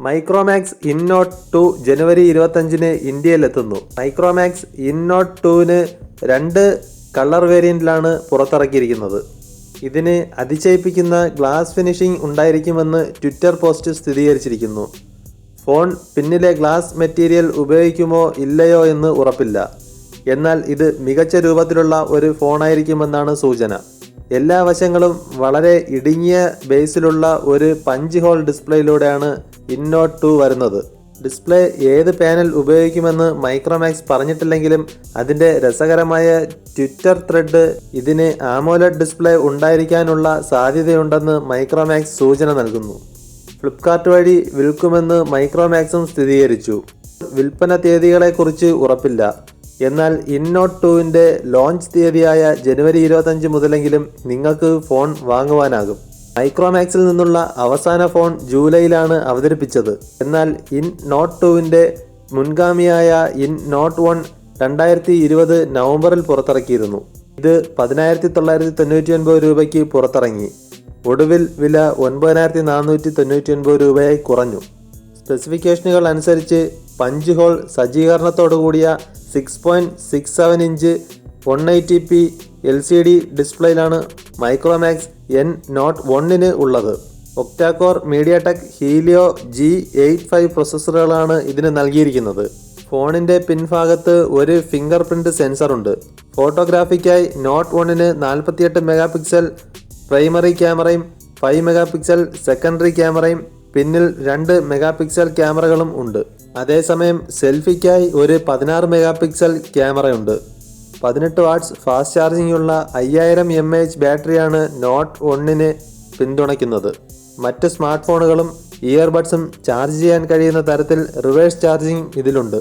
മൈക്രോമാക്സ് ഇൻനോട്ട് 2 ജനുവരി 25-ന് ഇന്ത്യയിലെത്തുന്നു. Micromax ഇൻനോട്ട് 2-ന് 2 colour വേരിയന്റിലാണ് പുറത്തിറക്കിയിരിക്കുന്നത്. ഇതിന് അതിശയിപ്പിക്കുന്ന glass finishing ഉണ്ടായിരിക്കുമെന്ന് ട്വിറ്റർ പോസ്റ്റ് സ്ഥിരീകരിച്ചിരിക്കുന്നു. ഫോൺ പിന്നിലെ ഗ്ലാസ് മെറ്റീരിയൽ ഉപയോഗിക്കുമോ ഇല്ലയോ എന്ന് ഉറപ്പില്ല. എന്നാൽ ഇത് മികച്ച രൂപത്തിലുള്ള ഒരു ഫോണായിരിക്കുമെന്നാണ് സൂചന. എല്ലാ വശങ്ങളും വളരെ ഇടുങ്ങിയ ബേസിലുള്ള ഒരു പഞ്ച് ഹോൾ ഡിസ്പ്ലേയിലൂടെയാണ് ഇൻനോട്ട് 2 വരുന്നത്. ഡിസ്പ്ലേ ഏത് പാനൽ ഉപയോഗിക്കുമെന്ന് മൈക്രോമാക്സ് പറഞ്ഞിട്ടില്ലെങ്കിലും അതിൻ്റെ രസകരമായ ട്വിറ്റർ ത്രെഡ് ഇതിന് ആമോലെഡ് ഡിസ്പ്ലേ ഉണ്ടായിരിക്കാനുള്ള സാധ്യതയുണ്ടെന്ന് മൈക്രോമാക്സ് സൂചന നൽകുന്നു. ഫ്ലിപ്കാർട്ട് വഴി വിൽക്കുമെന്ന് മൈക്രോമാക്സും സ്ഥിരീകരിച്ചു. വിൽപ്പന തീയതികളെക്കുറിച്ച് ഉറപ്പില്ല. എന്നാൽ ഇൻനോട്ട് 2-ന്റെ ലോഞ്ച് തീയതിയായ ജനുവരി 25 മുതലെങ്കിലും നിങ്ങൾക്ക് ഫോൺ വാങ്ങുവാനാകും. മൈക്രോമാക്സിൽ നിന്നുള്ള അവസാന ഫോൺ ജൂലൈയിലാണ് അവതരിപ്പിച്ചത്. എന്നാൽ ഇൻനോട്ട് 2-ന്റെ മുൻഗാമിയായ ഇൻനോട്ട് 1 2020 നവംബറിൽ പുറത്തിറക്കിയിരുന്നു. ഇത് 10,999 രൂപയ്ക്ക് പുറത്തിറങ്ങി. ഒടുവിൽ വില 9,499 രൂപയായി കുറഞ്ഞു. സ്പെസിഫിക്കേഷനുകൾ അനുസരിച്ച് പഞ്ച് ഹോൾ സജ്ജീകരണത്തോടുകൂടിയ 6.67 ഇഞ്ച് 180p LCD ഡിസ്പ്ലേയിലാണ് മൈക്രോമാക്സ് നോട്ട് 1-ന് ഉള്ളത്. ഒക്ടാകോർ മീഡിയാടെക് ഹീലിയോ G85 പ്രൊസസ്സറുകളാണ് ഇതിന് നൽകിയിരിക്കുന്നത്. ഫോണിൻ്റെ പിൻഭാഗത്ത് ഒരു ഫിംഗർ പ്രിന്റ് സെൻസറുണ്ട്. ഫോട്ടോഗ്രാഫിക്കായി നോട്ട് 1-ന് 48 മെഗാ പിക്സൽ പ്രൈമറി ക്യാമറയും 5 മെഗാ പിക്സൽ സെക്കൻഡറി ക്യാമറയും പിന്നിൽ 2 മെഗാ പിക്സൽ ക്യാമറകളും ഉണ്ട്. അതേസമയം സെൽഫിക്കായി ഒരു 16 മെഗാ പിക്സൽ ക്യാമറയുണ്ട്. 18 വാട്ട്സ് ഫാസ്റ്റ് ചാർജിംഗുള്ള 5000 mAh ബാറ്ററിയാണ് നോട്ട് 1-ന് പിന്തുണയ്ക്കുന്നത്. മറ്റ് സ്മാർട്ട് ഫോണുകളും ഇയർബഡ്സും ചാർജ് ചെയ്യാൻ കഴിയുന്ന തരത്തിൽ റിവേഴ്സ് ചാർജിംഗ് ഇതിലുണ്ട്.